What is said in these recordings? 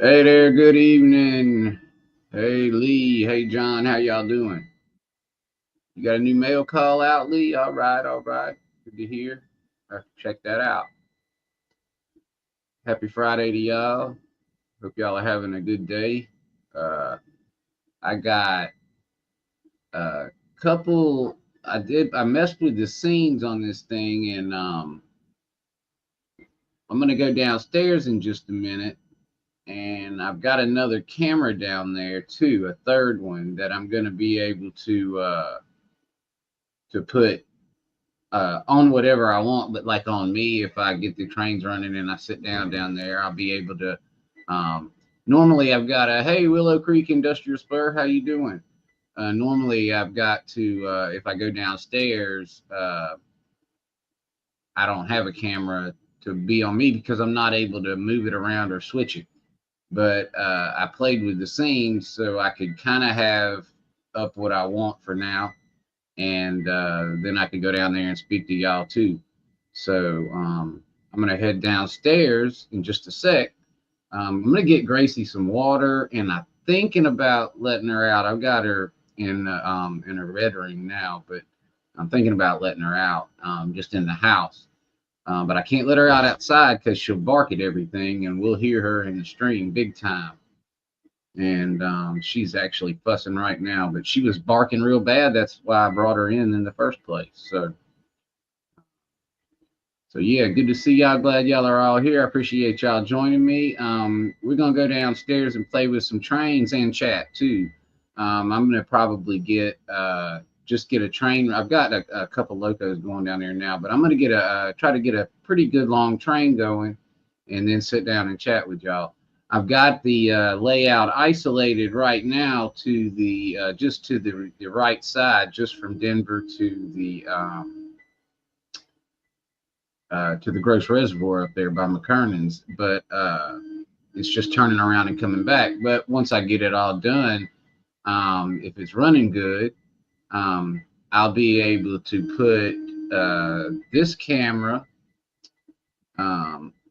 Hey there, good evening. Hey Lee, hey John, how y'all doing? You got a new mail call out, Lee? All right, all right. Good to hear. Check that out. Happy Friday to y'all. Hope y'all are having a good day. Uh, I got a couple. I messed with the scenes on this thing, and I'm gonna go downstairs in just a minute. And I've got another camera down there too, a third one that I'm gonna be able to put on whatever I want, but like on me, if I get the trains running and I sit down there, I'll be able to. Um, Normally, I've got a hey Willow Creek Industrial Spur, how you doing? Normally, I've got to if I go downstairs, I don't have a camera to be on me because I'm not able to move it around or switch it. But I played with the scenes so I could kind of have up what I want for now, and then I could go down there and speak to y'all too. So I'm gonna head downstairs in just a sec. I'm gonna get Gracie some water, and I'm thinking about letting her out. I've got her in a red ring now, but I'm thinking about letting her out just in the house. But I can't let her out outside because she'll bark at everything, and we'll hear her in the stream big time. And she's actually fussing right now, but she was barking real bad. That's why I brought her in the first place. So yeah, good to see y'all. Glad y'all are all here. I appreciate y'all joining me. We're gonna go downstairs and play with some trains and chat too. I'm gonna probably get just get a train. I've got a couple locos going down there now, but I'm gonna get a try to get a pretty good long train going, and then sit down and chat with y'all. I've got the layout isolated right now to the just to the right side, just from Denver to the Gross Reservoir up there by McKernan's, but it's just turning around and coming back. But once I get it all done, if it's running good, I'll be able to put this camera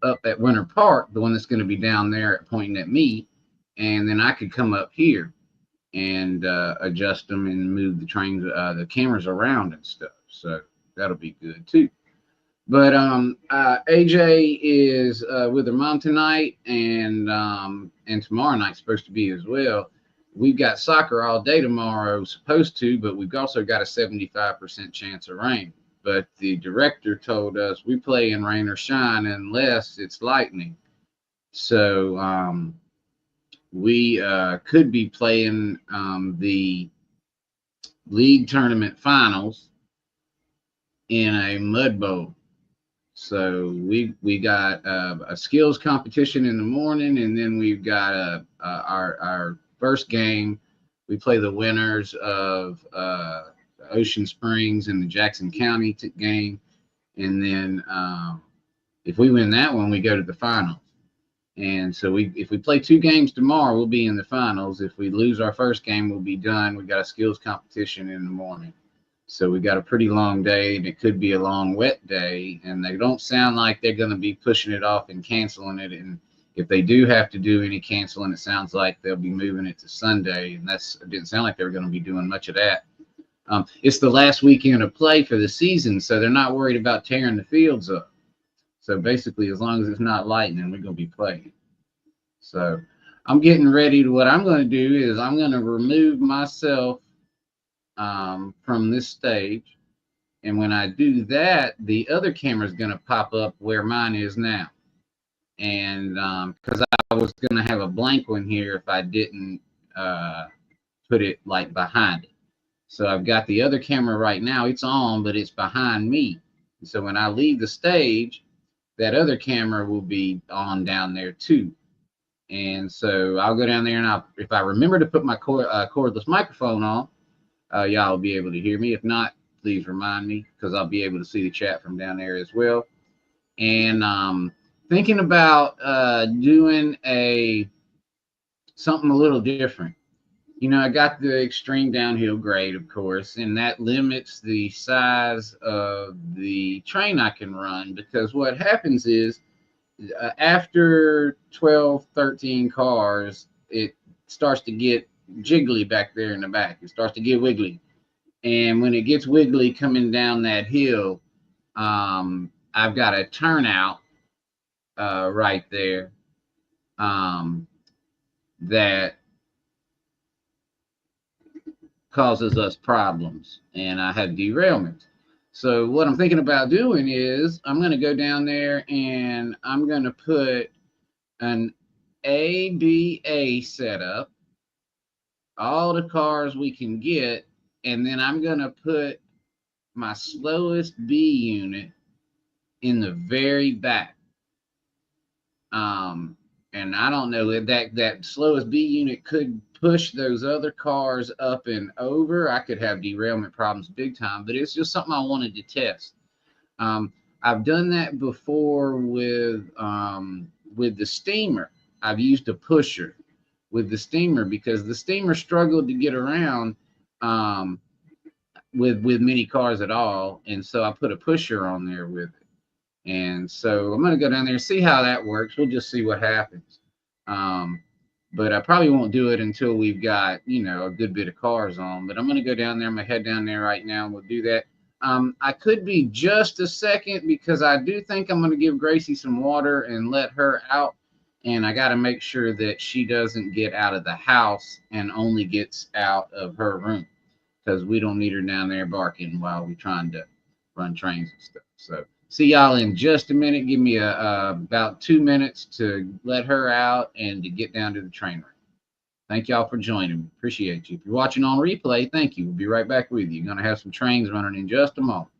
up at Winter Park, the one that's going to be down there pointing at me, and then I could come up here and adjust them and move the cameras around and stuff. So that'll be good too. But AJ is with her mom tonight, and tomorrow night's supposed to be as well. We've got soccer all day tomorrow, supposed to, but we've also got a 75% chance of rain. But the director told us we play in rain or shine unless it's lightning. So we could be playing the league tournament finals in a mud bowl. So we got a skills competition in the morning, and then we've got our first game. We play the winners of Ocean Springs and the Jackson County game, and then if we win that one, we go to the finals. And so if we play two games tomorrow, we'll be in the finals. If we lose our first game, we'll be done. We got a skills competition in the morning. So we got a pretty long day, and it could be a long wet day. And they don't sound like they're going to be pushing it off and canceling it. And if they do have to do any canceling, it sounds like they'll be moving it to Sunday. And it didn't sound like they were going to be doing much of that. It's the last weekend of play for the season, so they're not worried about tearing the fields up. So basically, as long as it's not lightning, we're going to be playing. So I'm getting ready to. What I'm going to do is I'm going to remove myself from this stage. And when I do that, the other camera is going to pop up where mine is now. And because I was going to have a blank one here if I didn't put it like behind it. So I've got the other camera right now. It's on, but it's behind me. So when I leave the stage, that other camera will be on down there too. And so I'll go down there, and if I remember to put my cordless microphone on, y'all will be able to hear me. If not, please remind me, because I'll be able to see the chat from down there as well. And thinking about doing something a little different. You know, I got the extreme downhill grade, of course, and that limits the size of the train I can run, because what happens is after 12, 13 cars, it starts to get jiggly back there in the back. It starts to get wiggly. And when it gets wiggly coming down that hill, I've got a turnout right there um, that causes us problems, and I have derailments. So what I'm thinking about doing is I'm going to go down there and I'm going to put an ABA setup, all the cars we can get, and then I'm going to put my slowest B unit in the very back. Um, and I don't know that slowest B unit could push those other cars up and over. I could have derailment problems big time, but it's just something I wanted to test. Um, I've done that before with the steamer. I've used a pusher with the steamer because the steamer struggled to get around um, with many cars at all, and so I put a pusher on there with it. And so I'm going to go down there and see how that works. We'll just see what happens. Um, but I probably won't do it until we've got, a good bit of cars on. But I'm going to go down there. I'm going to head down there right now and we'll do that. I could be just a second because I do think I'm going to give Gracie some water and let her out. And I got to make sure that she doesn't get out of the house and only gets out of her room because we don't need her down there barking while we're trying to run trains and stuff. So see y'all in just a minute. Give me about 2 minutes to let her out and to get down to the train wreck. Thank y'all for joining me. Appreciate you. If you're watching on replay, thank you. We'll be right back with you. Going to have some trains running in just a moment.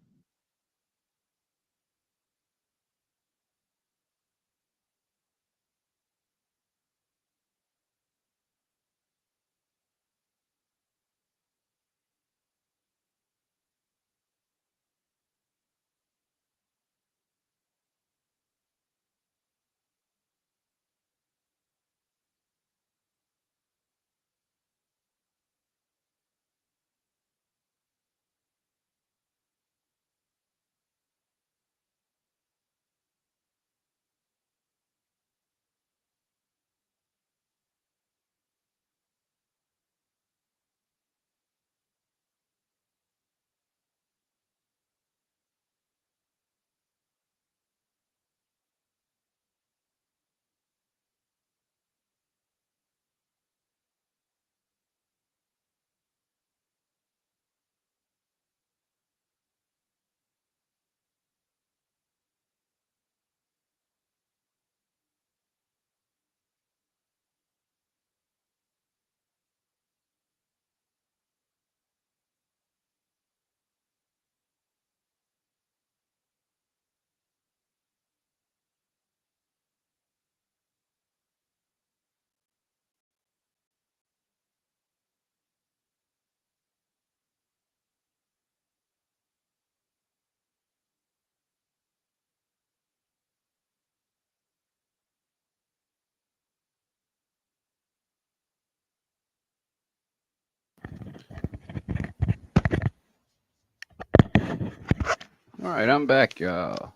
All right, I'm back, y'all.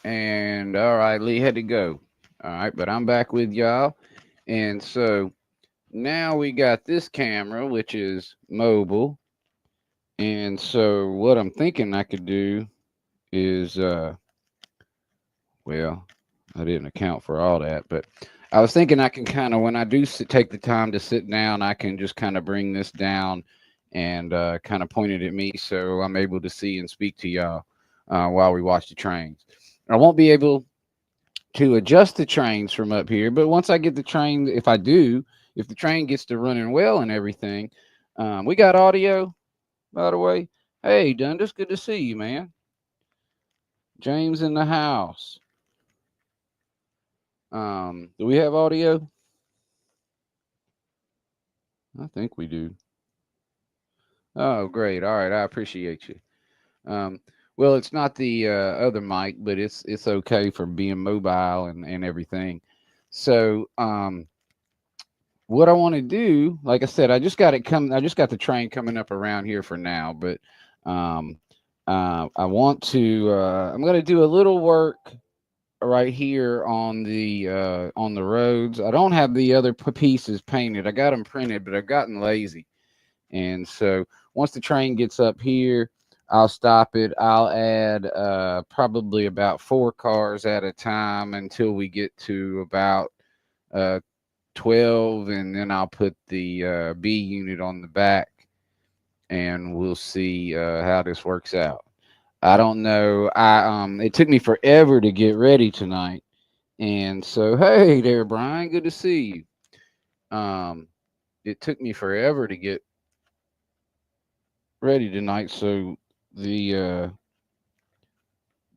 And all right, Lee had to go. All right, but I'm back with y'all. And so now we got this camera, which is mobile. And so what I'm thinking I could do is, well, I didn't account for all that, but I was thinking I can kind of, when I do take the time to sit down, I can just kind of bring this down and kind of point it at me so I'm able to see and speak to y'all while we watch the trains. I won't be able to adjust the trains from up here, but once I get the train, if the train gets to running well and everything, we got audio, by the way. Hey, Dundas, good to see you, man. James in the house. Do we have audio? I think we do. Oh, great. All right. I appreciate you. Well, it's not the other mic, but it's okay for being mobile and everything. So, what I want to do, like I said, I just got the train coming up around here for now, but I want to. I'm going to do a little work right here on the roads. I don't have the other pieces painted. I got them printed, but I've gotten lazy. And so once the train gets up here, I'll stop it. I'll add probably about 4 cars at a time until we get to about uh, 12, and then I'll put the B unit on the back, and we'll see how this works out. I don't know. It took me forever to get ready tonight, and so hey there, Brian, good to see you. It took me forever to get ready tonight, so the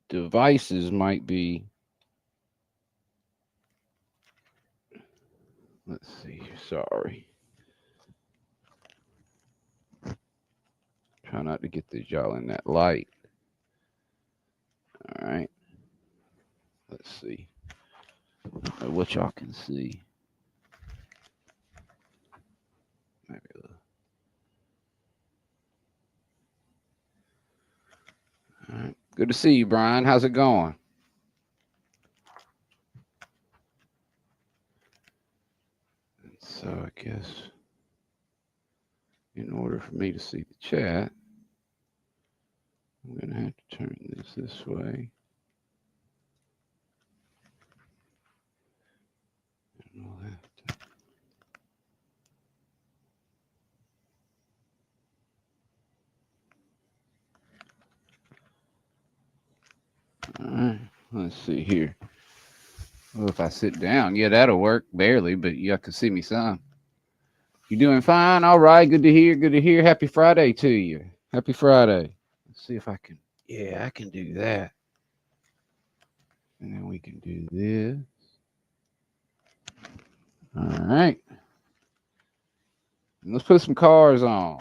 devices might be. Let's see. Sorry, try not to get this y'all in that light. All right. Let's see what y'all can see. Maybe. All right. Good to see you, Brian. How's it going? So I guess in order for me to see the chat, I'm gonna have to turn this way. And we'll have to. All right. Let's see here. Well, if I sit down, yeah, that'll work barely, but y'all can see me some. You doing fine? All right. Good to hear. Good to hear. Happy Friday to you. Happy Friday. Let's see if I can. Yeah, I can do that. And then we can do this. All right. Let's put some cars on.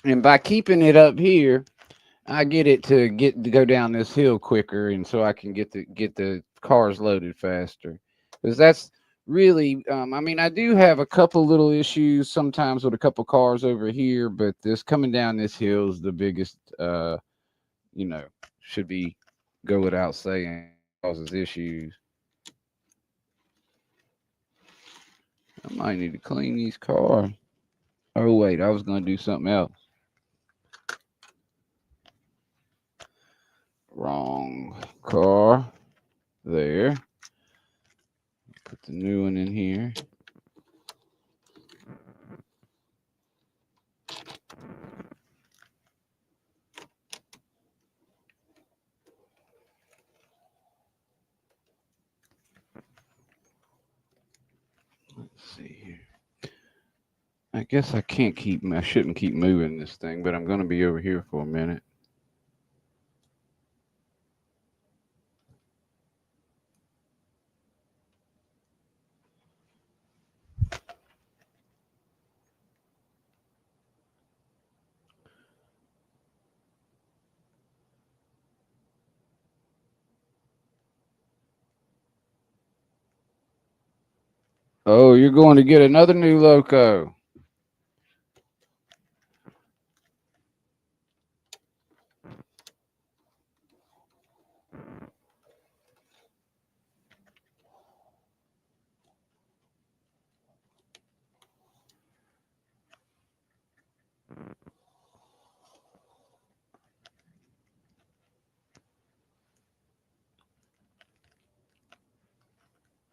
And by keeping it up here, I get it to go down this hill quicker, and so I can get the cars loaded faster. Because that's really, I mean, I do have a couple little issues sometimes with a couple cars over here, but this coming down this hill is the biggest. You know, should be go without saying causes issues. I might need to clean these cars. Oh wait, I was gonna do something else. Wrong car. There. Put the new one in here. Let's see here. I guess I can't keep. I shouldn't keep moving this thing, but I'm gonna be over here for a minute. Oh, you're going to get another new loco.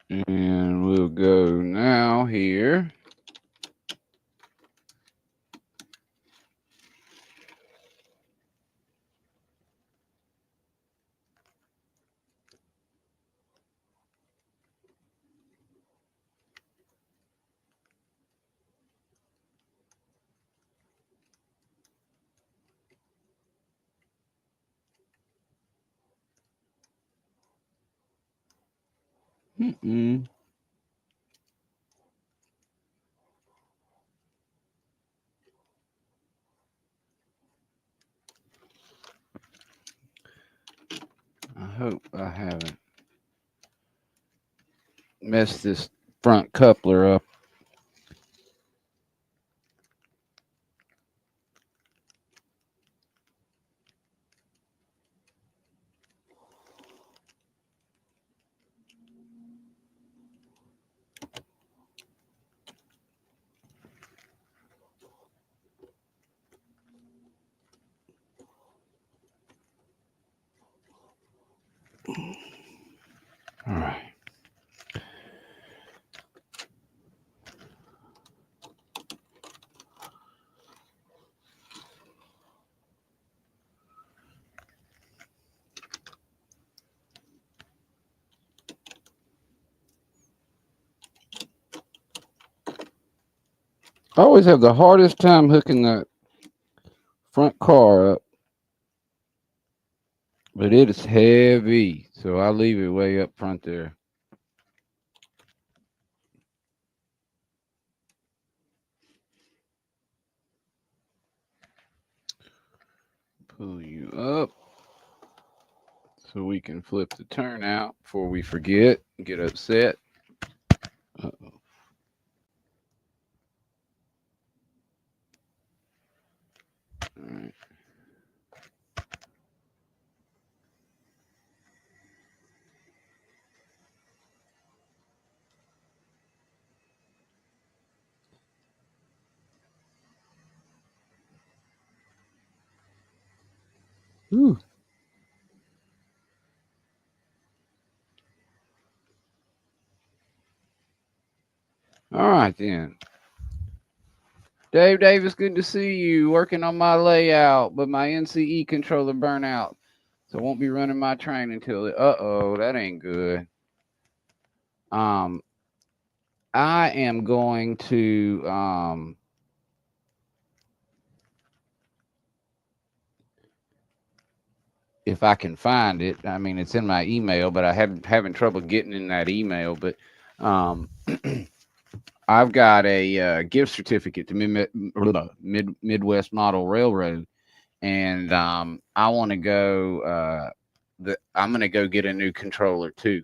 And we'll go now here. Mm-mm. mess this front coupler up. All right. I always have the hardest time hooking that front car up, but it is heavy, so I leave it way up front there. Pull you up so we can flip the turnout before we forget and get upset. Uh-oh. All right. Ooh. All right then. Dave Davis, good to see you. Working on my layout, but my NCE controller burnt out, so I won't be running my train until it. Uh-oh, that ain't good. I am going to if I can find it. I mean, it's in my email, but I having trouble getting in that email. But I've got a gift certificate to Midwest Model Railroad, and I want to go. I'm going to go get a new controller too,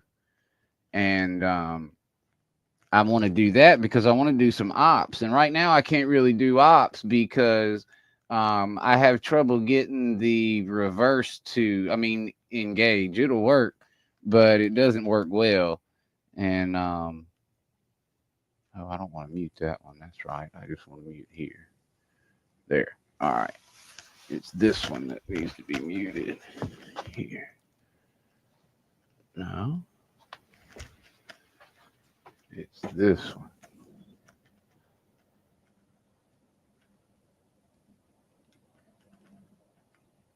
and I want to do that because I want to do some ops. And right now, I can't really do ops because I have trouble getting the reverse to. I mean, engage. It'll work, but it doesn't work well. And oh, I don't want to mute that one. That's right. I just want to mute here. There. All right. It's this one that needs to be muted here. No. It's this one.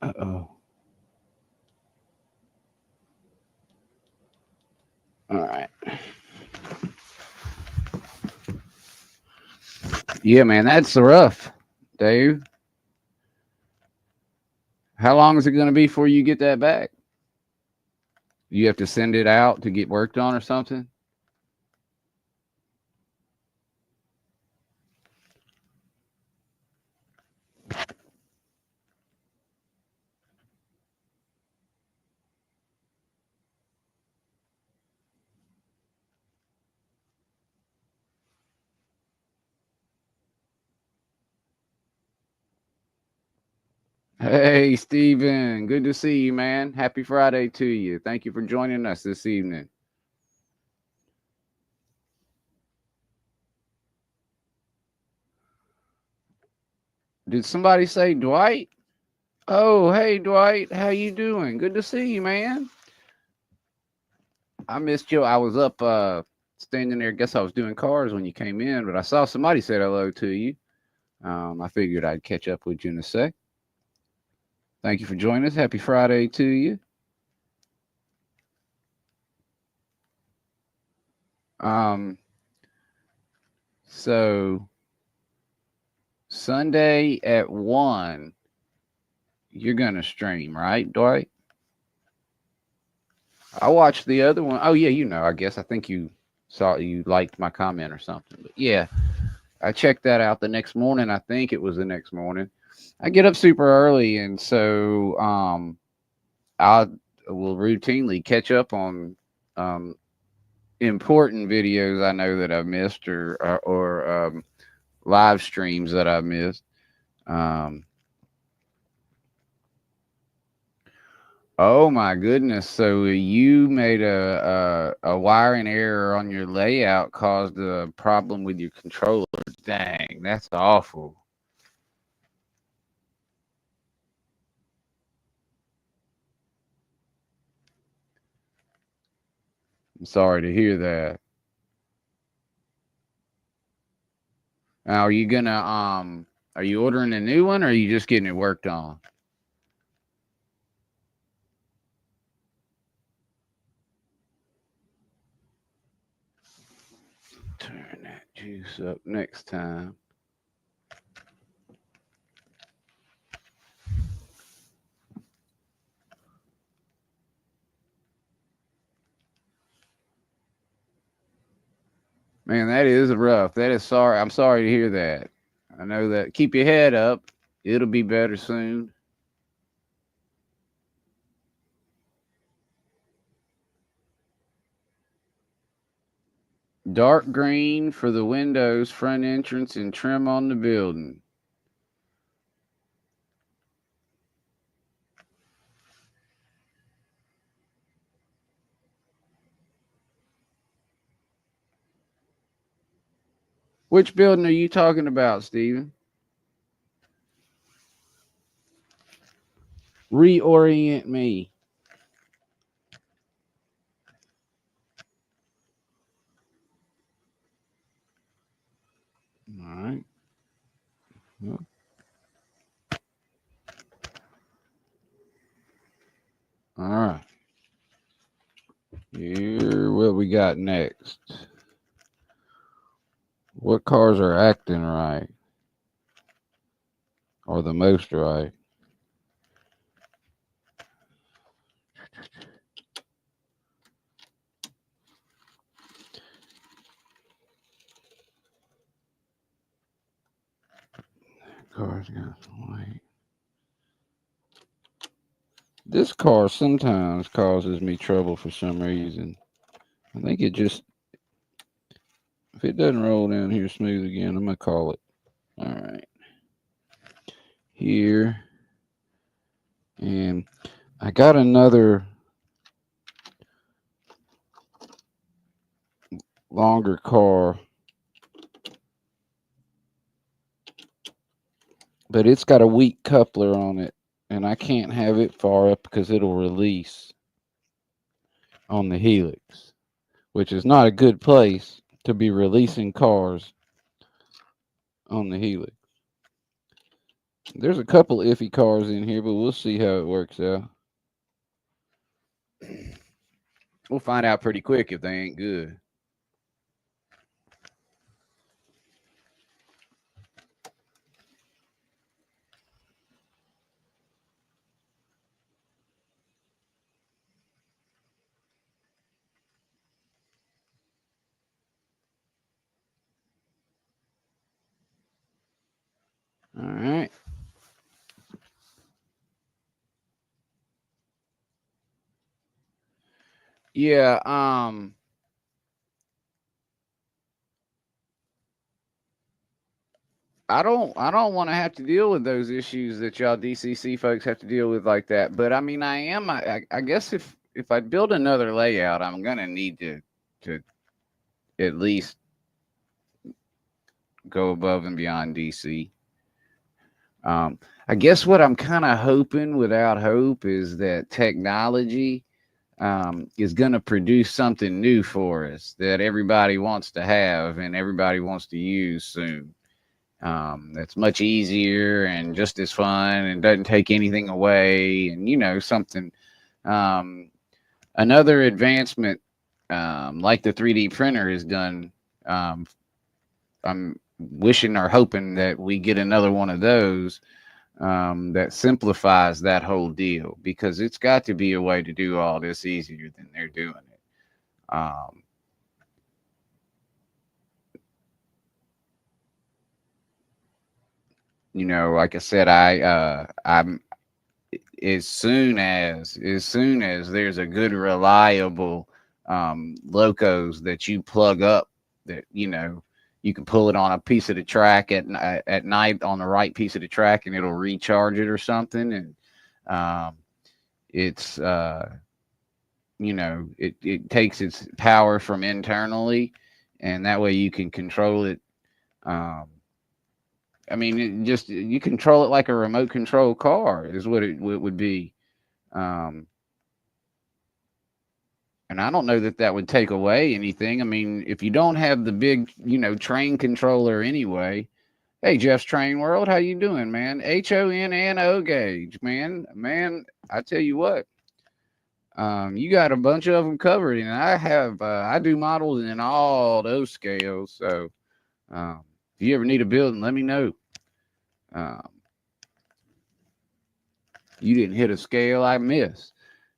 Uh-oh. All right. Yeah, man, that's rough, Dave. How long is it going to be before you get that back? You have to send it out to get worked on or something? Hey, Steven, good to see you, man. Happy Friday to you. Thank you for joining us this evening. Did somebody say Dwight? Oh, hey, Dwight. How you doing? Good to see you, man. I missed you. I was up standing there. Guess I was doing cars when you came in, but I saw somebody said hello to you. I figured I'd catch up with you in a sec. Thank you for joining us. Happy Friday to you. So Sunday at 1, you're gonna stream, right, Dwight? I watched the other one. Oh yeah, I guess I think you saw you liked my comment or something. But yeah, I checked that out the next morning. I think it was the next morning. I get up super early, and so I will routinely catch up on important videos I know that I've missed, or live streams that I've missed. Um, oh my goodness! So you made a wiring error on your layout, caused a problem with your controller. Dang, that's awful. I'm sorry to hear that. Now, are you ordering a new one, or are you just getting it worked on? Turn that juice up next time. Man, that is rough. That is sorry. I'm sorry to hear that. I know that. Keep your head up. It'll be better soon. Dark green for the windows, front entrance, and trim on the building. Which building are you talking about, Steven? Reorient me. All right. Well, all right. Here, what we got next? What cars are acting right? Or the most right? Cars got some weight. This car sometimes causes me trouble for some reason. I think it just, if it doesn't roll down here smooth again, I'm going to call it. All right. Here. And I got another longer car, but it's got a weak coupler on it, and I can't have it far up because it'll release on the helix, which is not a good place to be releasing cars on the helix. There's a couple iffy cars in here, but we'll see how it works out. We'll find out pretty quick if they ain't good. All right. Yeah, I don't want to have to deal with those issues that y'all DCC folks have to deal with like that. But I mean, I guess if I build another layout, I'm gonna need to at least go above and beyond DC. I guess what I'm kind of hoping without hope is that technology is going to produce something new for us that everybody wants to have and everybody wants to use soon. That's much easier and just as fun and doesn't take anything away. And, something, another advancement like the 3D printer has done. I'm wishing or hoping that we get another one of those that simplifies that whole deal, because it's got to be a way to do all this easier than they're doing it. Like I said, I'm as soon as there's a good, reliable locos that you plug up that, you know, you can pull it on a piece of the track at night on the right piece of the track and it'll recharge it or something. And it's, you know, it takes its power from internally, and that way you can control it. I mean, you control it like a remote control car is what it would be. Um, and I don't know that would take away anything. I mean, if you don't have the big, you know, train controller anyway. Hey, Jeff's Train World, how you doing, man? HONNO gauge, man. Man, I tell you what, you got a bunch of them covered, and I do models in all those scales. So, if you ever need a building, let me know. Um, you didn't hit a scale I missed.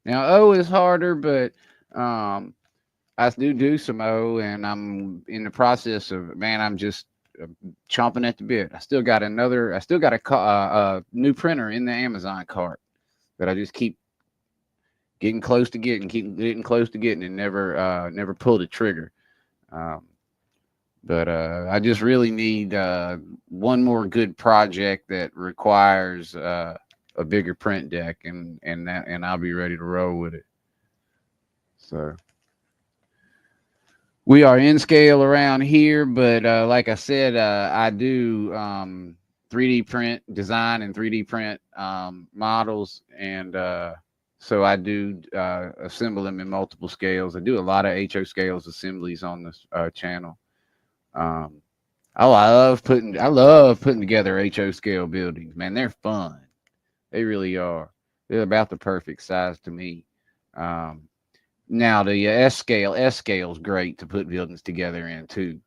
Now O is harder, but I do some O, and I'm in the process of, man. I'm just chomping at the bit. I still got a new printer in the Amazon cart that I just keep getting close to getting, and never pulled the trigger. But I just really need one more good project that requires a bigger print deck, and I'll be ready to roll with it. So we are in scale around here, but like I said, I do 3D print design and 3D print models, and so I do assemble them in multiple scales. I do a lot of HO scales assemblies on this channel. I love putting together HO scale buildings. Man, they're fun. They really are. They're about the perfect size to me. Now the S scale is great to put buildings together in too,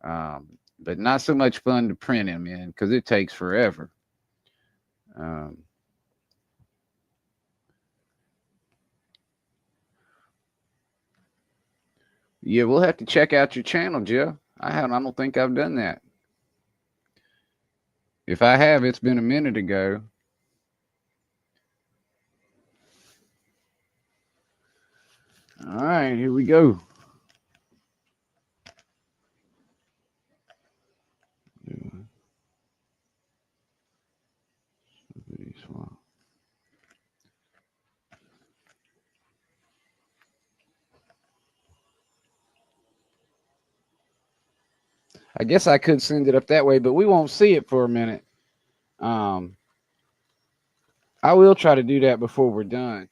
but not so much fun to print them in because it takes forever. Yeah, we'll have to check out your channel, Jeff. I don't think I've done that. If I have, it's been a minute ago. All right, here we go. I guess I could send it up that way, but we won't see it for a minute. I will try to do that before we're done.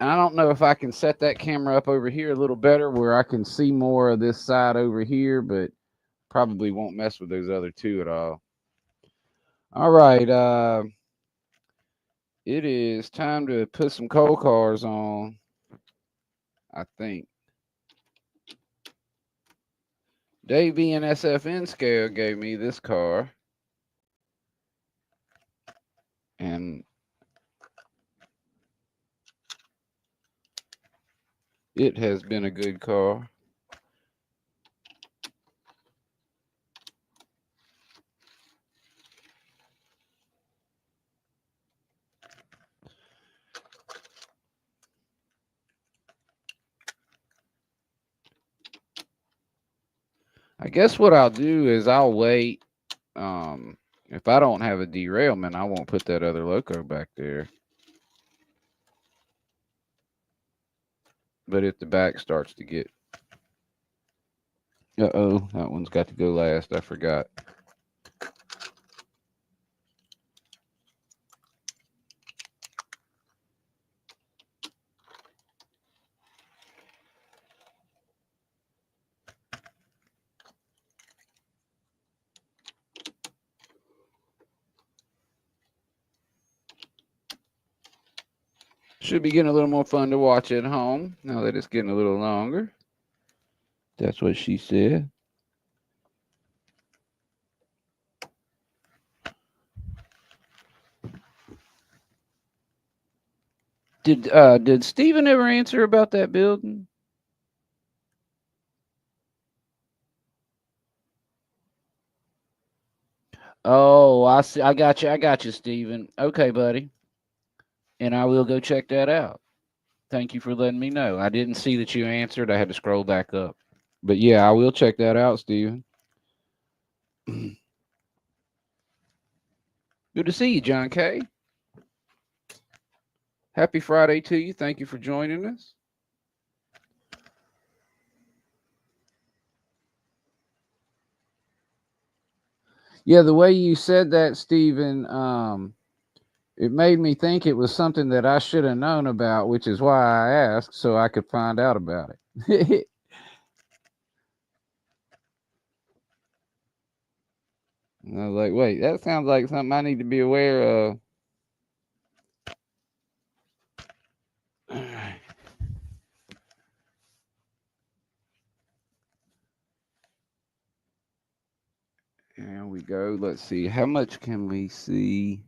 And I don't know if I can set that camera up over here a little better where I can see more of this side over here, but probably won't mess with those other two at all. All right. It is time to put some coal cars on, I think. Dave B and SFN scale gave me this car. And it has been a good car. I guess what I'll do is I'll wait. If I don't have a derailment, I won't put that other loco back there. But if the back starts to get... Uh-oh, that one's got to go last. I forgot. Should be getting a little more fun to watch at home now that it's getting a little longer. That's what she said. Did Steven ever answer about that building? Oh, I see. I got you, Steven. Okay, buddy. And I will go check that out. Thank you for letting me know. I didn't see that you answered. I had to scroll back up. But yeah, I will check that out, Steven. Good to see you, John K. Happy Friday to you. Thank you for joining us. Yeah, the way you said that, Steven, it made me think it was something that I should have known about, which is why I asked so I could find out about it. And I was like, wait, that sounds like something I need to be aware of. All right. There we go. Let's see. How much can we see?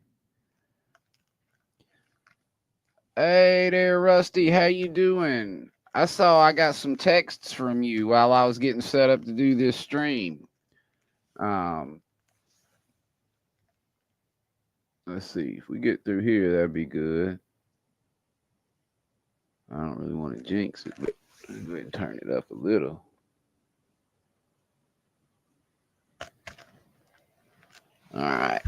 Hey there, Rusty. How you doing? I saw I got some texts from you while I was getting set up to do this stream. Um, let's see. If we get through here, that'd be good. I don't really want to jinx it, but let's go ahead and turn it up a little. All right.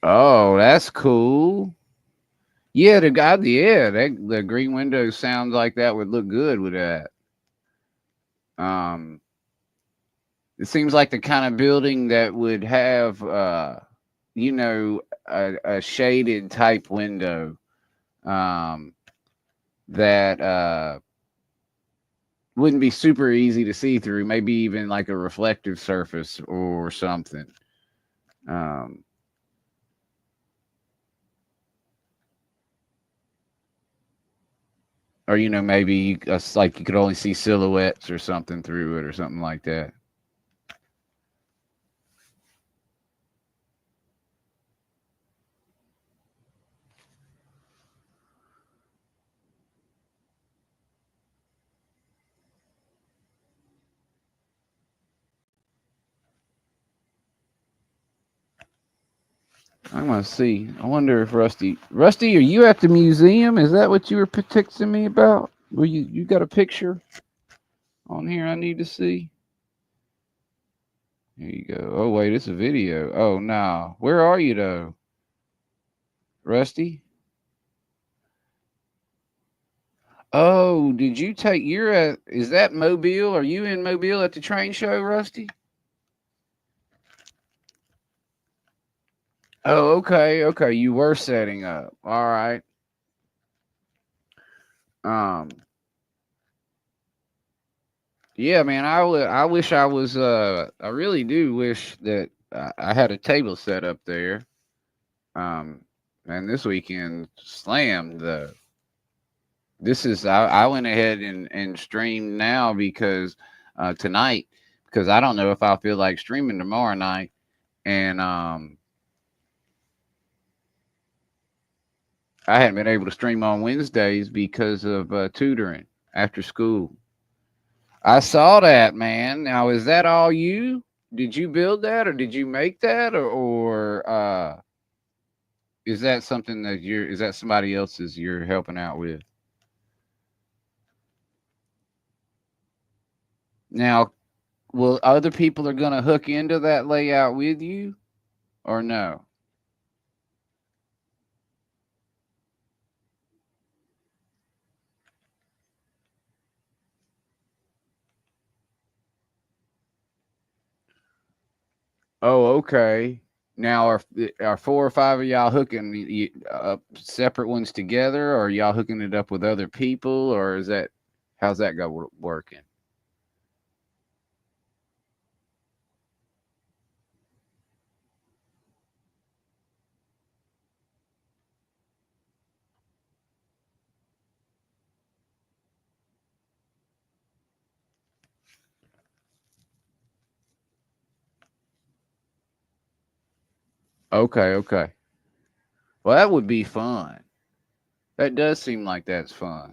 Oh, that's cool. Yeah, the green window sounds like that would look good with that. Um, it seems like the kind of building that would have, a shaded type window, um, that wouldn't be super easy to see through. Maybe even like a reflective surface or something. Um, or maybe like you could only see silhouettes or something through it or something like that. I'm gonna see. I wonder if Rusty, are you at the museum? Is that what you were texting me about? Well, you got a picture on here I need to see? Here you go. Oh wait, it's a video. Oh no, where are you though, Rusty? Oh, did you take? You're at? Is that Mobile? Are you in Mobile at the train show, Rusty? Oh, okay, okay. You were setting up. All right. Um. Yeah, man. I wish I was. I really do wish that I had a table set up there. And this weekend slammed the. This is. I went ahead and streamed now because tonight, because I don't know if I'll feel like streaming tomorrow night, and I hadn't been able to stream on Wednesdays because of tutoring after school. I saw that, man. Now, is that all you? Did you build that, or did you make that, or is that something that is that somebody else's you're helping out with? Now, will other people are gonna hook into that layout with you, or no? Oh, okay. Now, are four or five of y'all hooking up separate ones together, or are y'all hooking it up with other people, or is that how's that go working? Okay, okay. Well, that would be fun. That does seem like that's fun.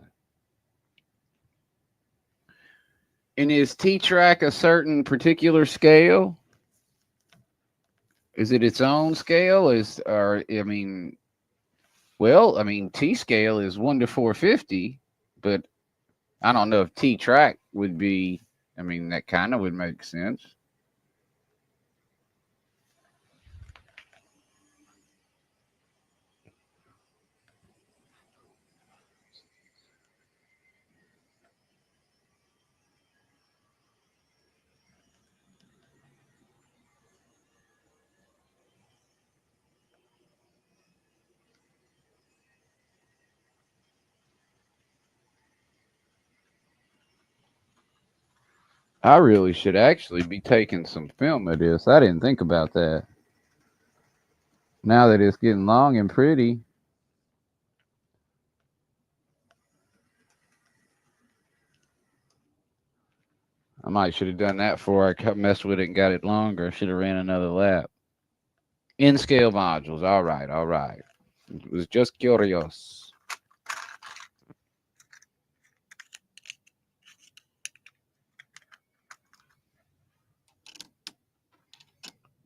And is T track a certain particular scale? Is it its own scale? Well, I mean, T scale is 1 to 450, but I don't know if T track would be. I mean, that kind of would make sense. I really should actually be taking some film of this. I didn't think about that. Now that it's getting long and pretty, I might should have done that before I messed with it and got it longer. I should have ran another lap. In scale modules. All right, all right. It was just curious.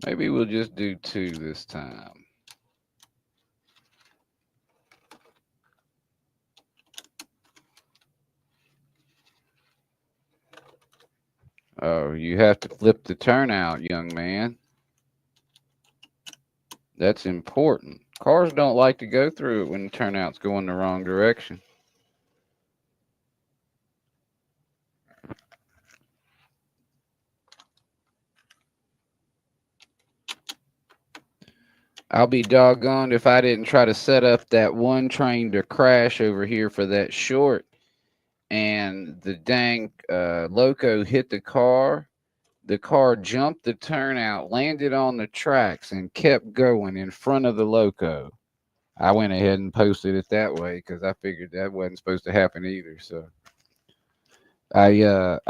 Maybe we'll just do 2 this time. Oh, you have to flip the turnout, young man. That's important. Cars don't like to go through it when the turnout's going the wrong direction. I'll be doggone if I didn't try to set up that one train to crash over here for that short, and the dang loco hit the car. The car jumped the turnout, landed on the tracks, and kept going in front of the loco. I went ahead and posted it that way because I figured that wasn't supposed to happen either. So I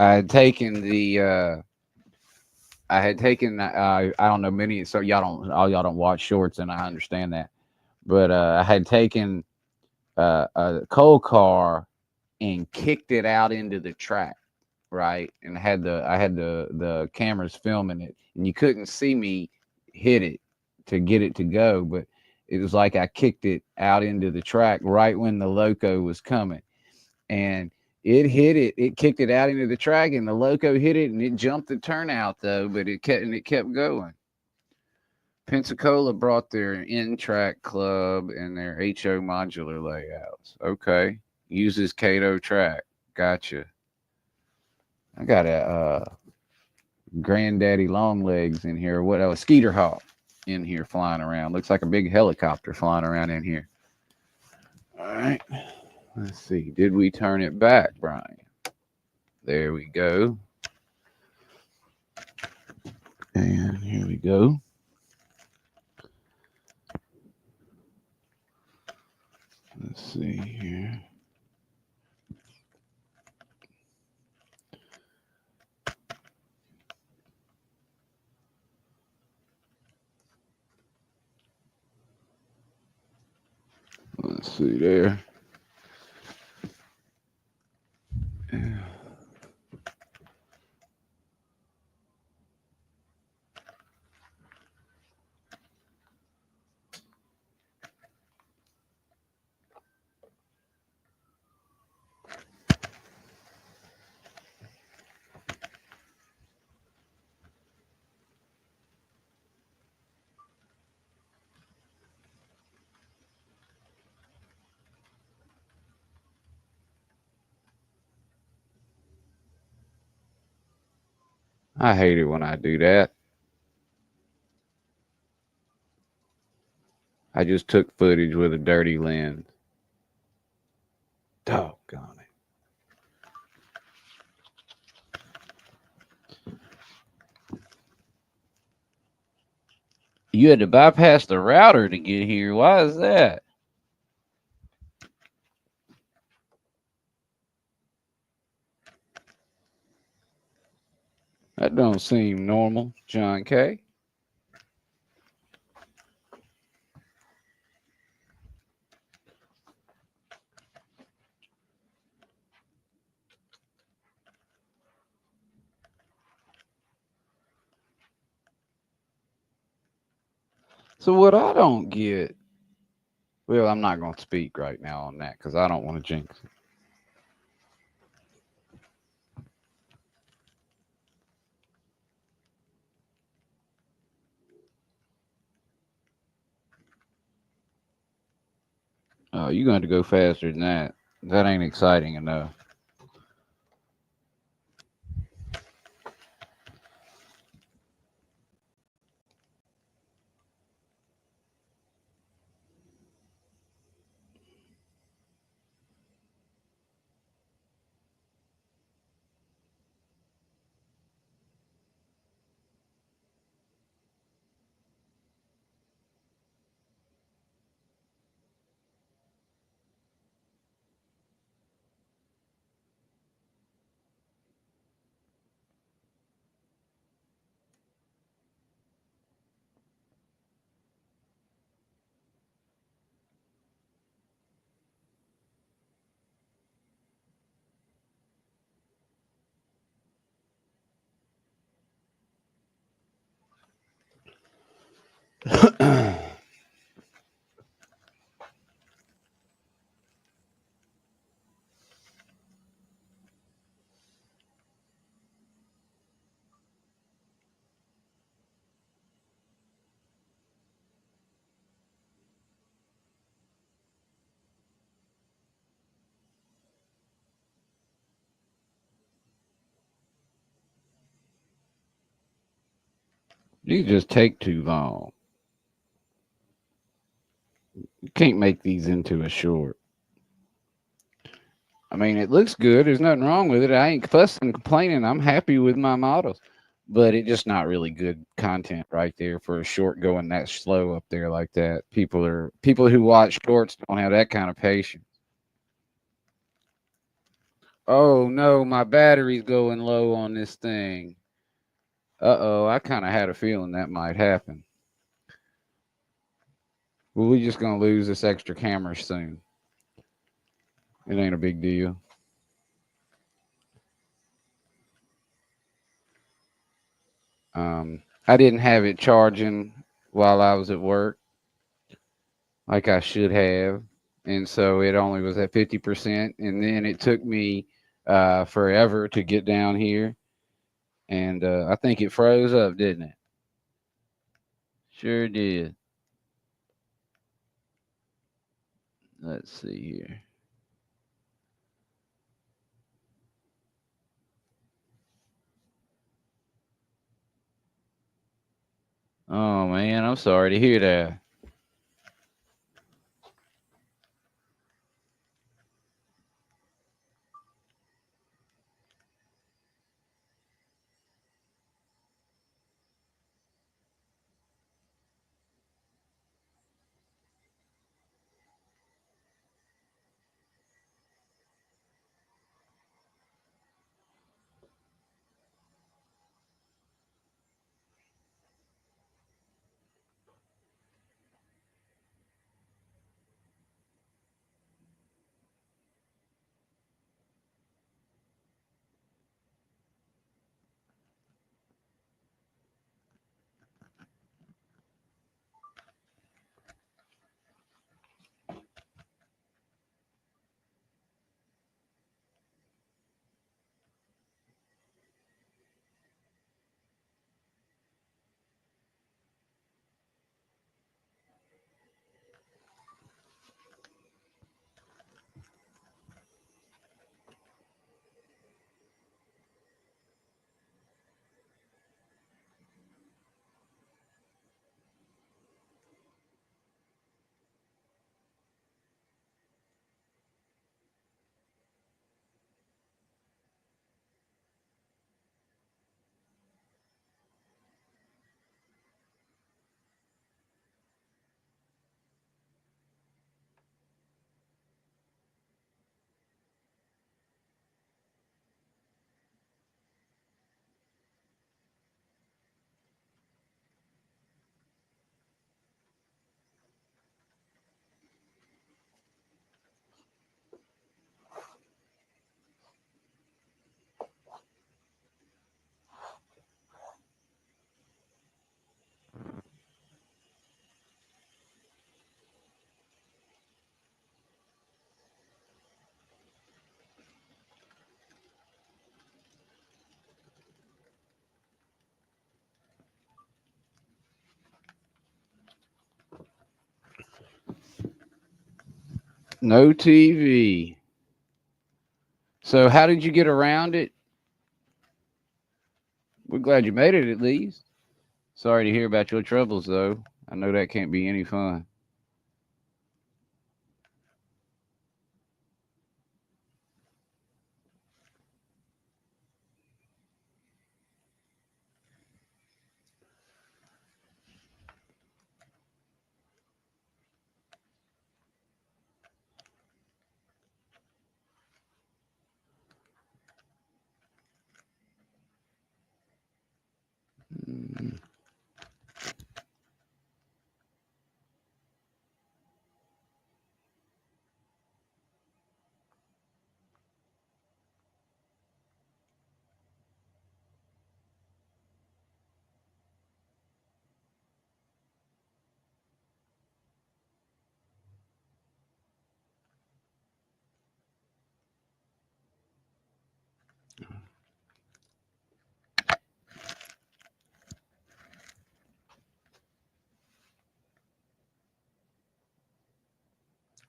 had taken I don't know many, so y'all don't watch shorts, and I understand that, but I had taken a coal car and kicked it out into the track, right, and I had the cameras filming it, and you couldn't see me hit it to get it to go, but it was like I kicked it out into the track right when the loco was coming, and it kicked it out into the track, and the loco hit it, and it jumped the turnout though, but it kept going. Pensacola brought their in-track club and their HO modular layouts. Okay, uses Cato track. Gotcha. I got a granddaddy long legs in here. What else? Skeeter hawk in here flying around. Looks like a big helicopter flying around in here. All right. Let's see. Did we turn it back, Brian? There we go. And here we go. Let's see here. Let's see there. Yeah. I hate it when I do that. I just took footage with a dirty lens. Doggone it. You had to bypass the router to get here. Why is that? That don't seem normal, John K. So what I don't get, well, I'm not going to speak right now on that because I don't want to jinx it. Oh, you're going to go faster than that. That ain't exciting enough. You just take too long. You can't make these into a short. I mean, it looks good. There's nothing wrong with it. I ain't fussing and complaining. I'm happy with my models, but it's just not really good content right there for a short going that slow up there like that. People who watch shorts don't have that kind of patience. Oh no, my battery's going low on this thing. Uh-oh, I kind of had a feeling that might happen. Well, we just gonna lose this extra camera soon. It ain't a big deal. I didn't have it charging while I was at work like I should have, and so it only was at 50%, and then it took me forever to get down here, and I think it froze up, didn't it? Sure did. Let's see here. Oh man, I'm sorry to hear that. No TV. So how did you get around it? We're glad you made it at least. Sorry to hear about your troubles though. I know that can't be any fun. Mm.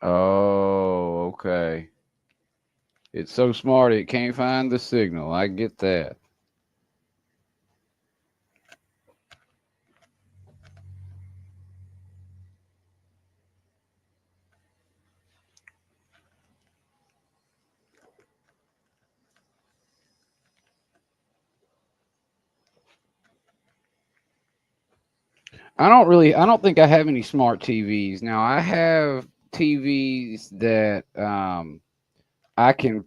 Oh, okay. It's so smart it can't find the signal. I get that. I don't think I have any smart TVs. Now I have TVs that I can,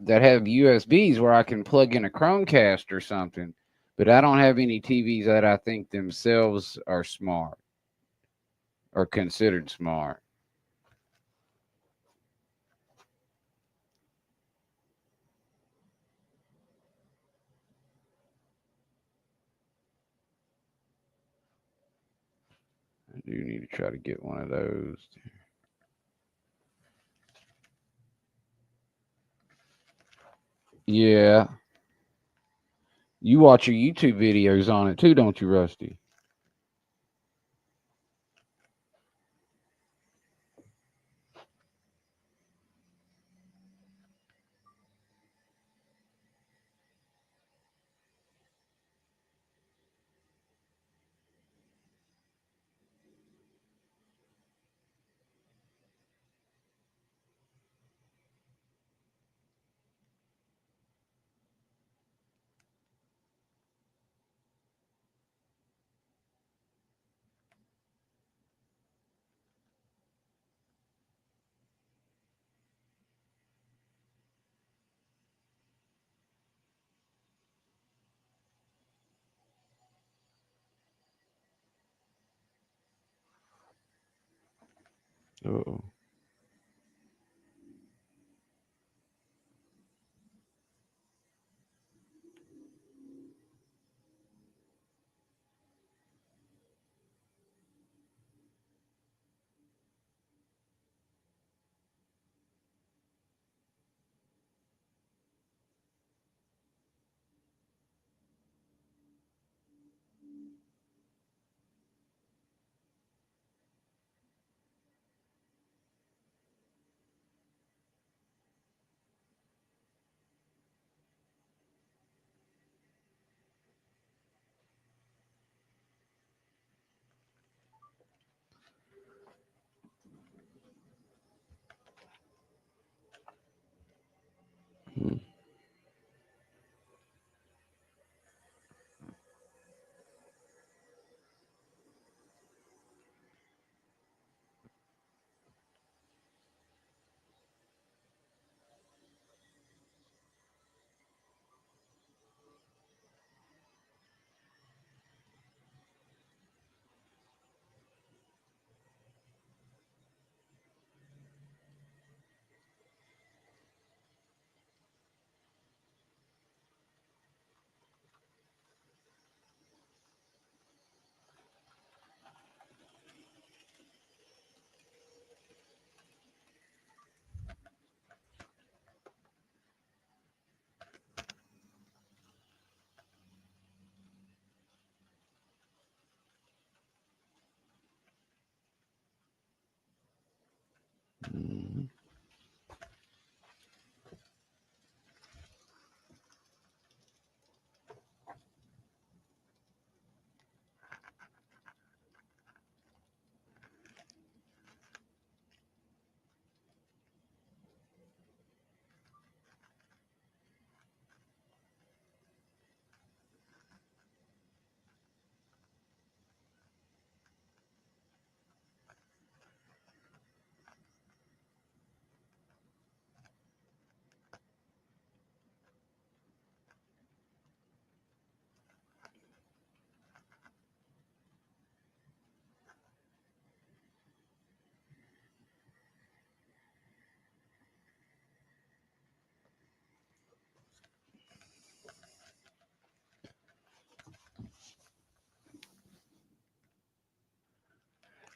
that have USBs where I can plug in a Chromecast or something, but I don't have any TVs that I think themselves are smart or considered smart. I do need to try to get one of those. Yeah. You watch your YouTube videos on it too, don't you, Rusty? Oh. Mhm.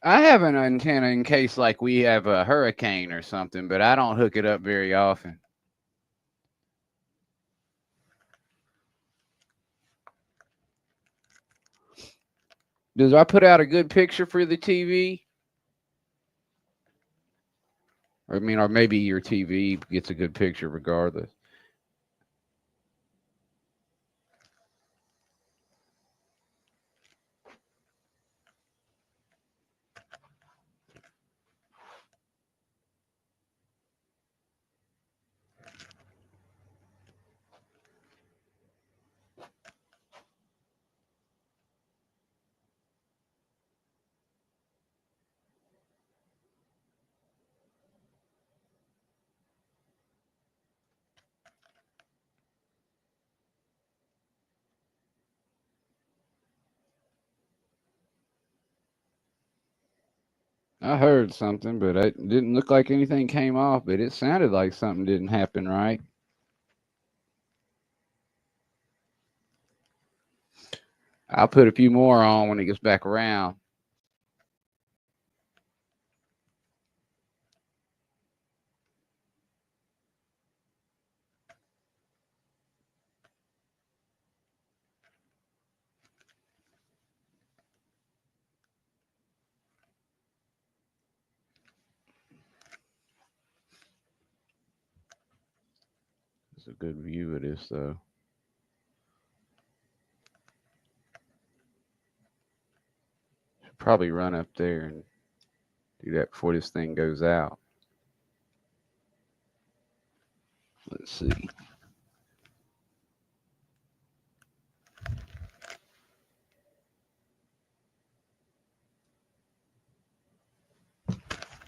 I have an antenna in case like we have a hurricane or something, but I don't hook it up very often. Does I put out a good picture for the TV? I mean, or maybe your TV gets a good picture regardless. I heard something, but it didn't look like anything came off, but it sounded like something didn't happen right. I'll put a few more on when it gets back around. It's a good view of this, though. Should probably run up there and do that before this thing goes out. Let's see.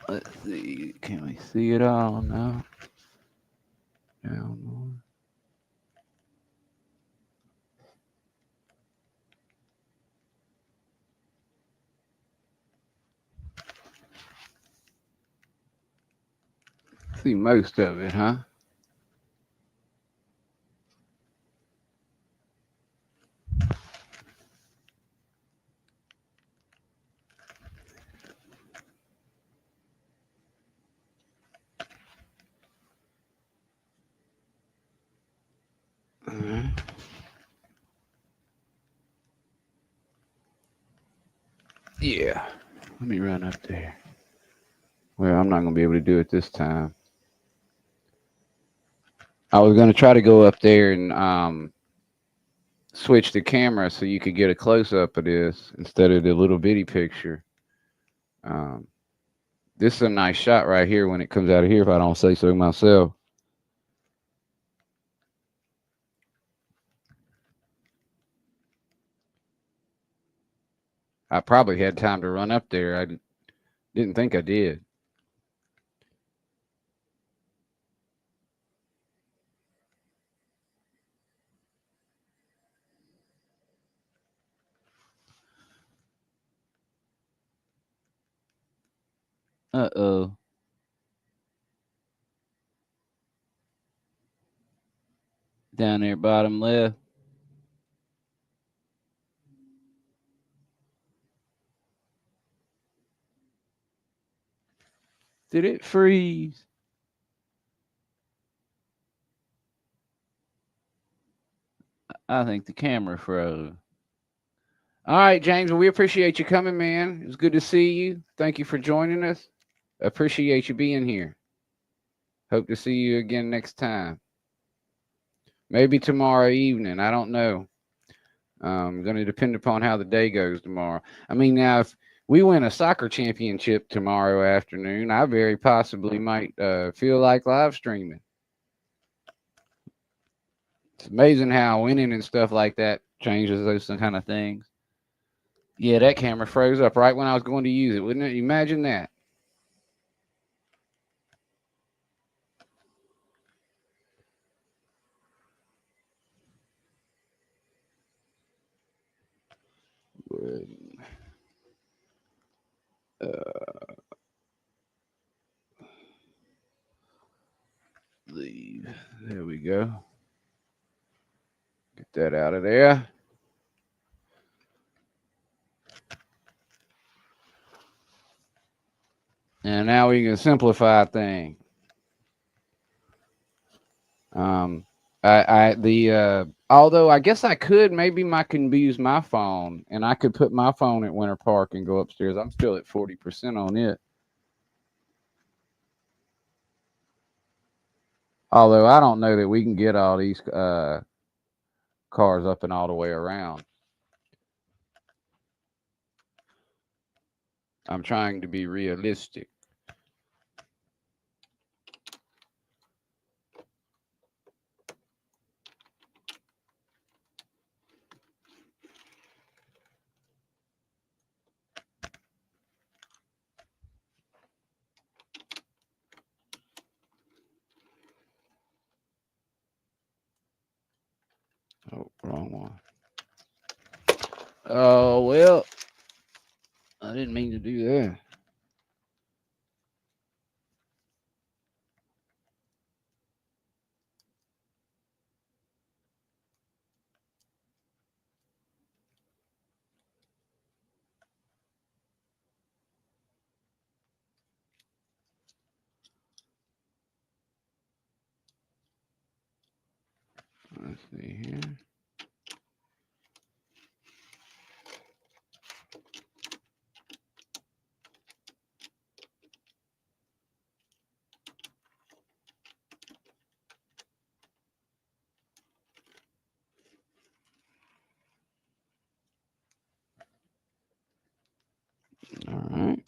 Let's see. Can we see it all? No. Down more. See most of it, huh? Yeah. Let me run up there. Well, I'm not going to be able to do it this time. I was going to try to go up there and switch the camera so you could get a close up of this instead of the little bitty picture. Um, this is a nice shot right here when it comes out of here, if I don't say so myself. I probably had time to run up there. I didn't think I did. Uh-oh. Down there, bottom left. Did it freeze? I think the camera froze. All right, James, well, we appreciate you coming, man. It was good to see you. Thank you for joining us. appreciate you being here. Hope to see you again next time. Maybe tomorrow evening. I don't know. Going to depend upon how the day goes tomorrow. I mean, now if we win a soccer championship tomorrow afternoon, I very possibly might feel like live streaming. It's amazing how winning and stuff like that changes those kind of things. Yeah, that camera froze up right when I was going to use it. Wouldn't it? Imagine that. Leave. There we go. Get that out of there. And now we can simplify things. Although I guess I could maybe can use my phone and I could put my phone at Winter Park and go upstairs. I'm still at 40% on it. Although I don't know that we can get all these cars up and all the way around. I'm trying to be realistic. Oh, wrong one. Oh, well, I didn't mean to do that. Let's see here. All right.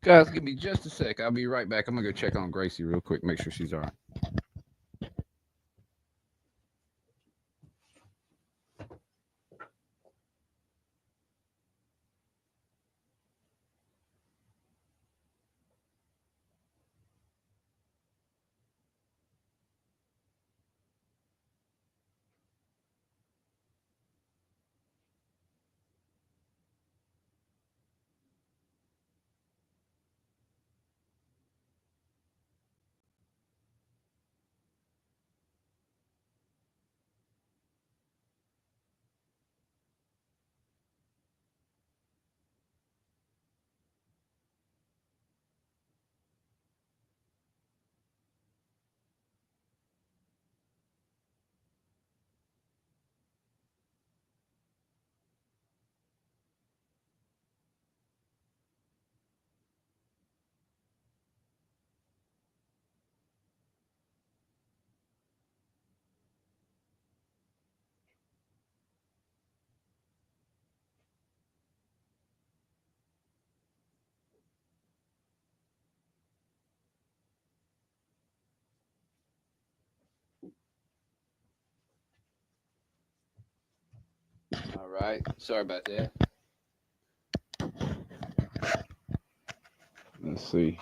Guys, give me just a sec. I'll be right back. I'm gonna go check on Gracie real quick, make sure she's all right. right. Sorry about that. Let's see.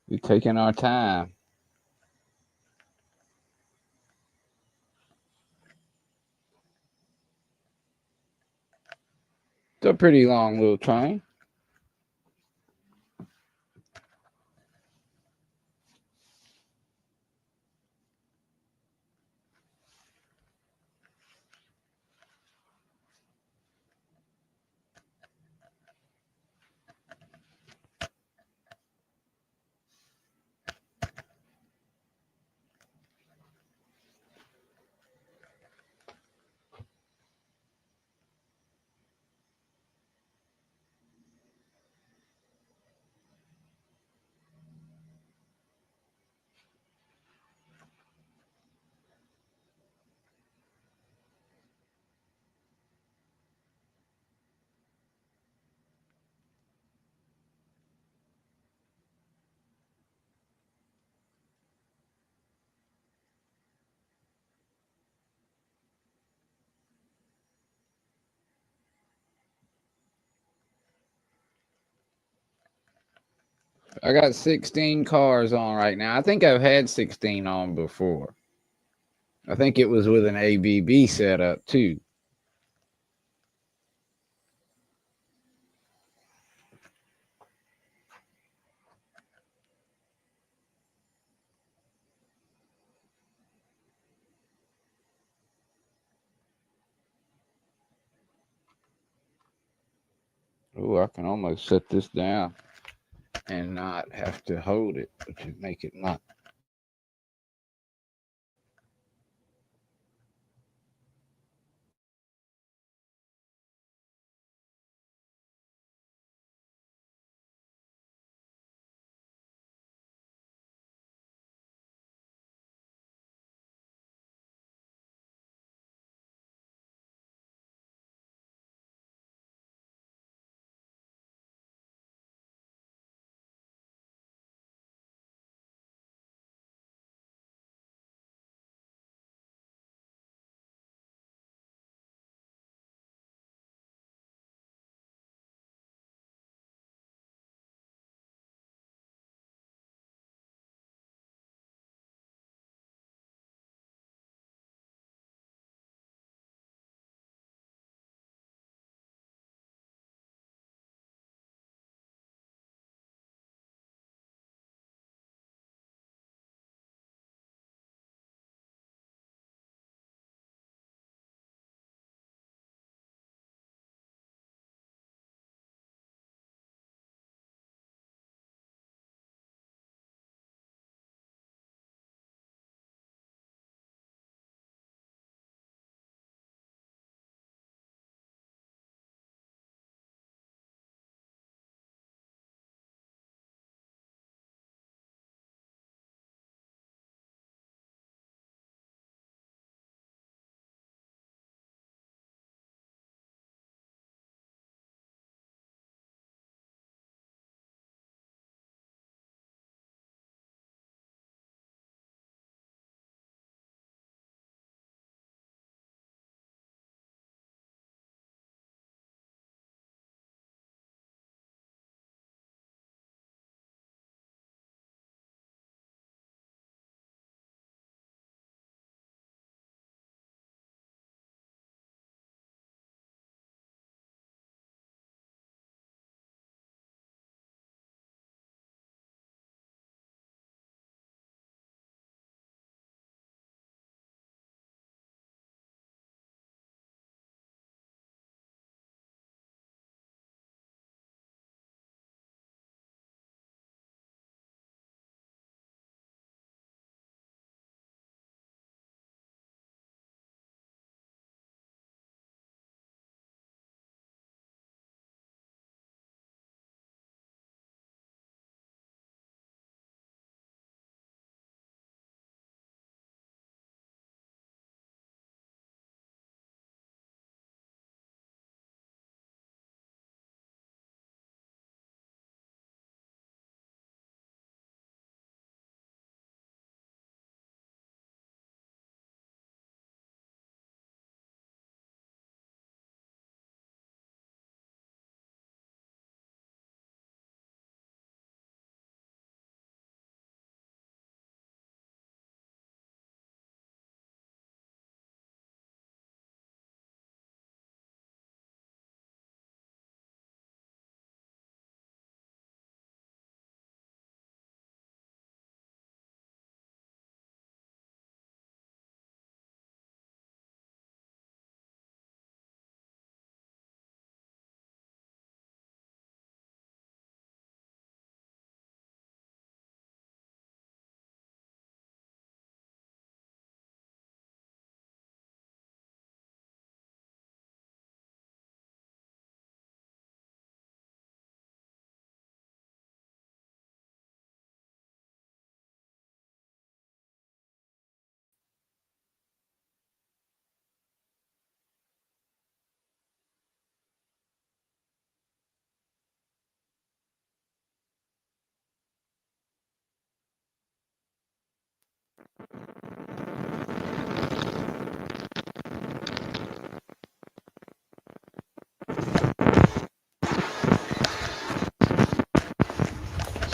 We're taking our time. It's a pretty long little train. I got 16 cars on right now. I think I've had 16 on before. I think it was with an ABB setup too. Oh, I can almost set this down and not have to hold it to make it not.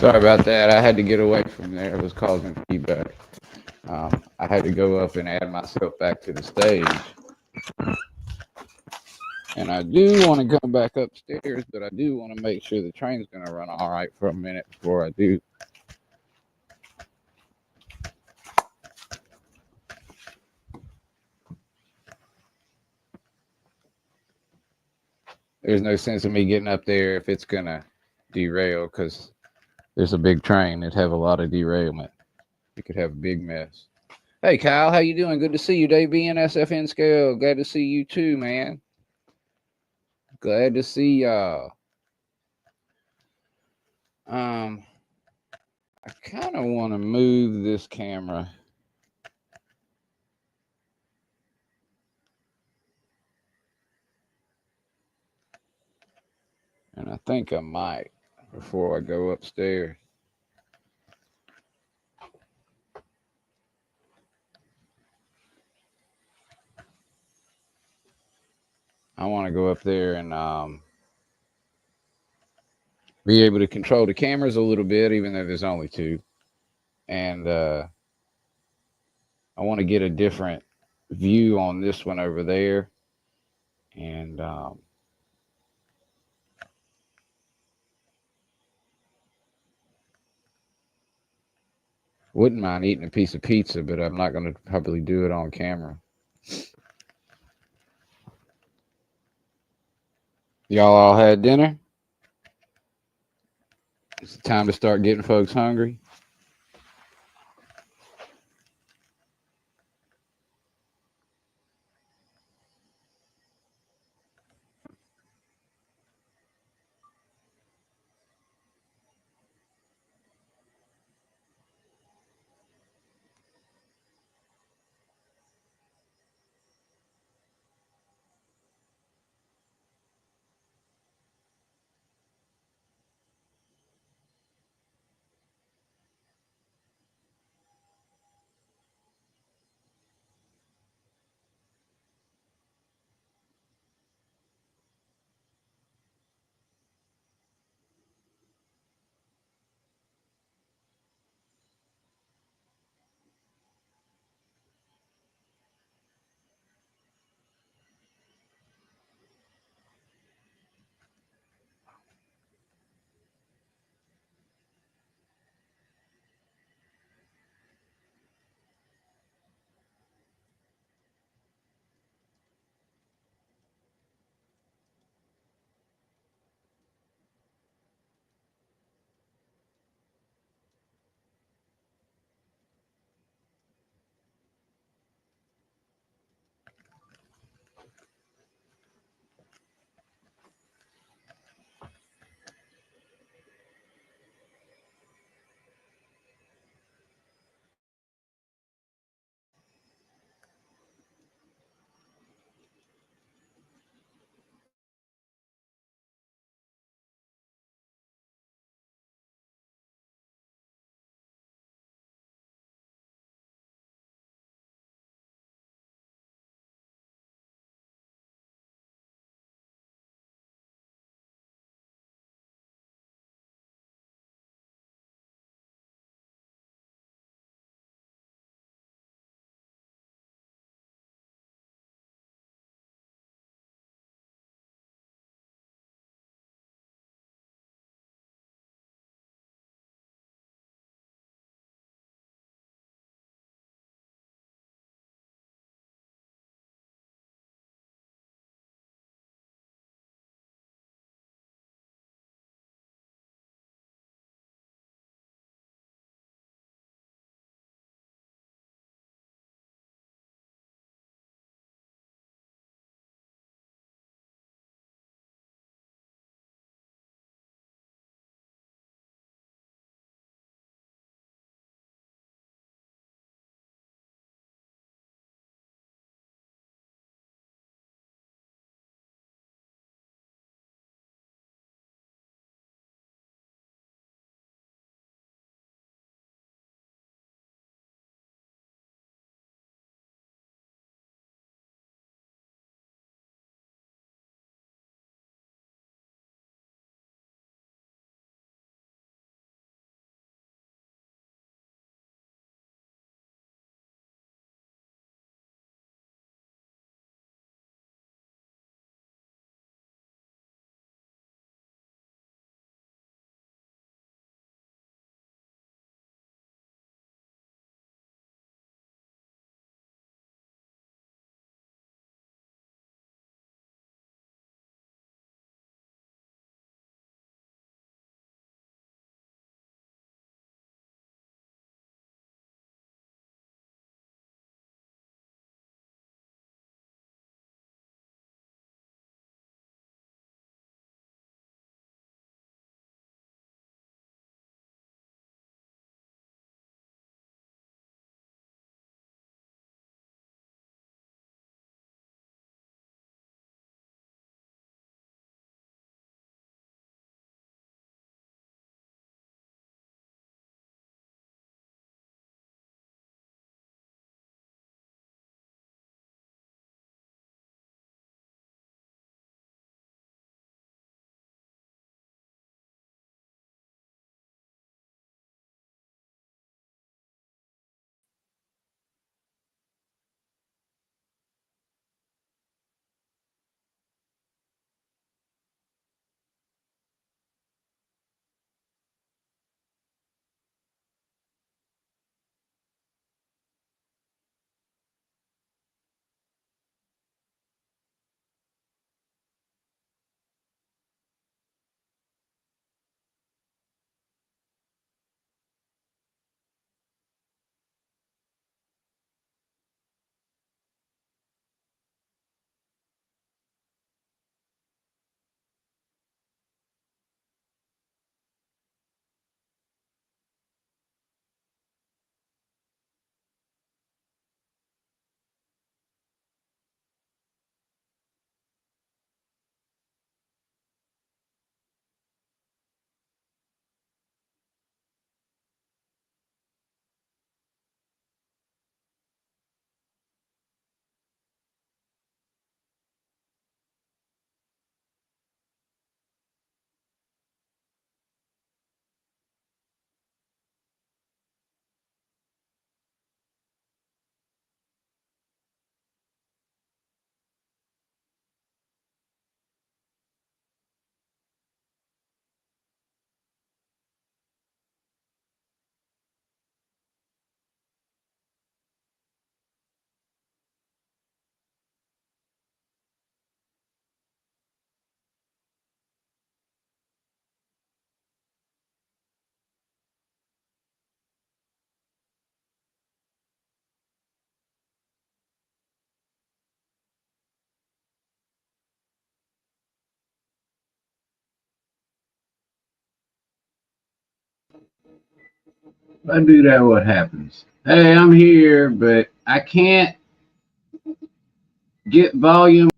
Sorry about that. I had to get away from there. It was causing feedback. I had to go up and add myself back to the stage. And I do want to come back upstairs, but I do want to make sure the train's going to run all right for a minute before I do. There's no sense in me getting up there if it's going to derail, because there's a big train. It'd have a lot of derailment. You could have a big mess. Hey, Kyle, how you doing? Good to see you. Dave being SFN Scale. Glad to see you too, man. Glad to see y'all. I kind of want to move this camera. And I think I might before I go upstairs. I want to go up there and be able to control the cameras a little bit, even though there's only two. And I want to get a different view on this one over there. And wouldn't mind eating a piece of pizza, but I'm not going to probably do it on camera. Y'all all had dinner? It's time to start getting folks hungry. If I do that, what happens? Hey, I'm here, but I can't get volume.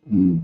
Hmm.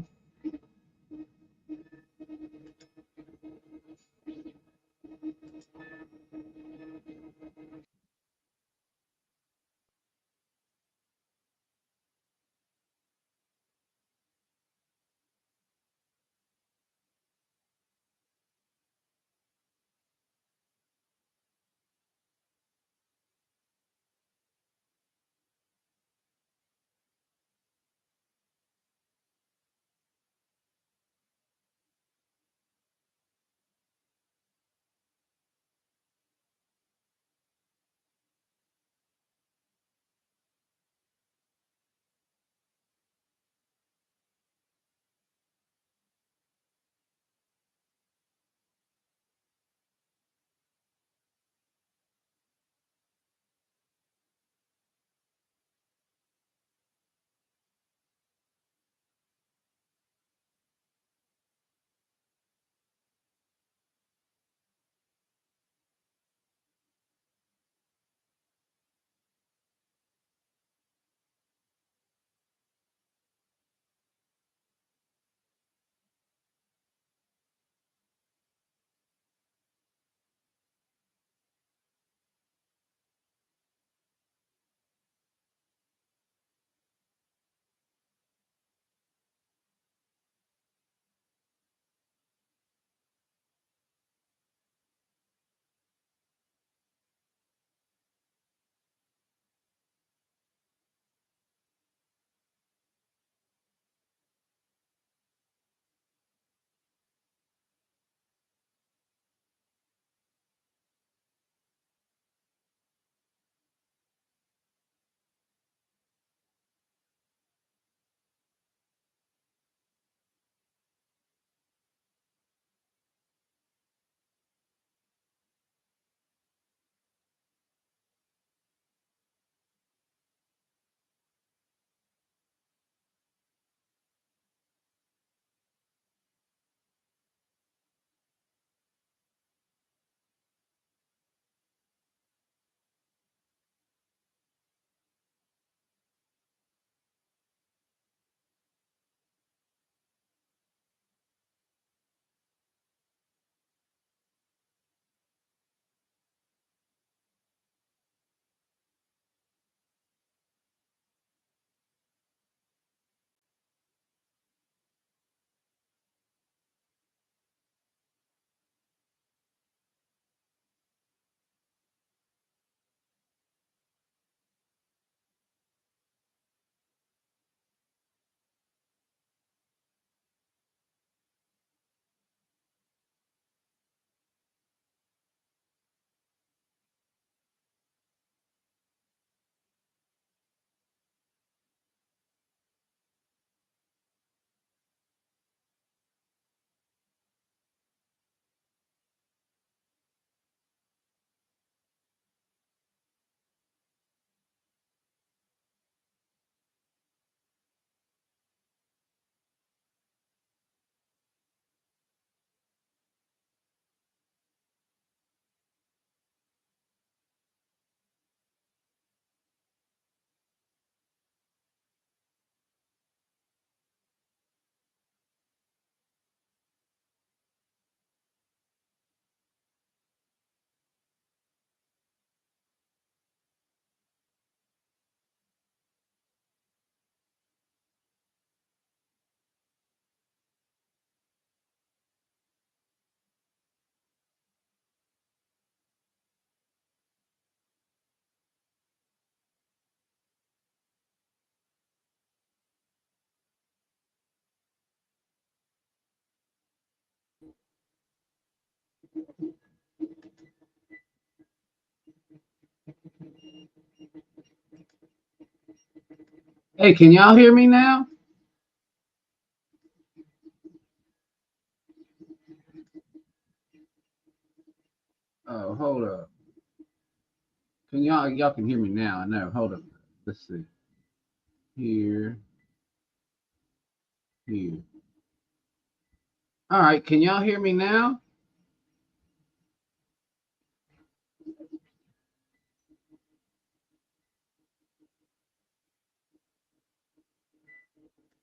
Hey, can y'all hear me now? Oh, hold up. Can y'all can hear me now? I know. Hold up. Let's see. Here. Here. All right. Can y'all hear me now?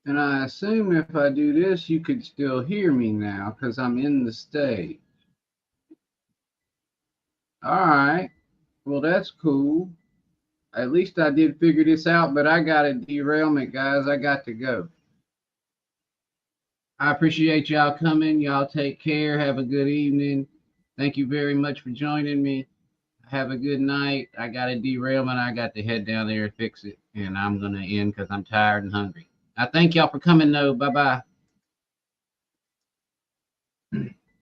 And I assume if I do this, you could still hear me now because I'm in the stage. All right. Well, that's cool. At least I did figure this out, but I got a derailment, guys. I got to go. I appreciate y'all coming. Y'all take care. Have a good evening. Thank you very much for joining me. Have a good night. I got a derailment. I got to head down there and fix it. And I'm going to end because I'm tired and hungry. I thank y'all for coming, though. Bye bye.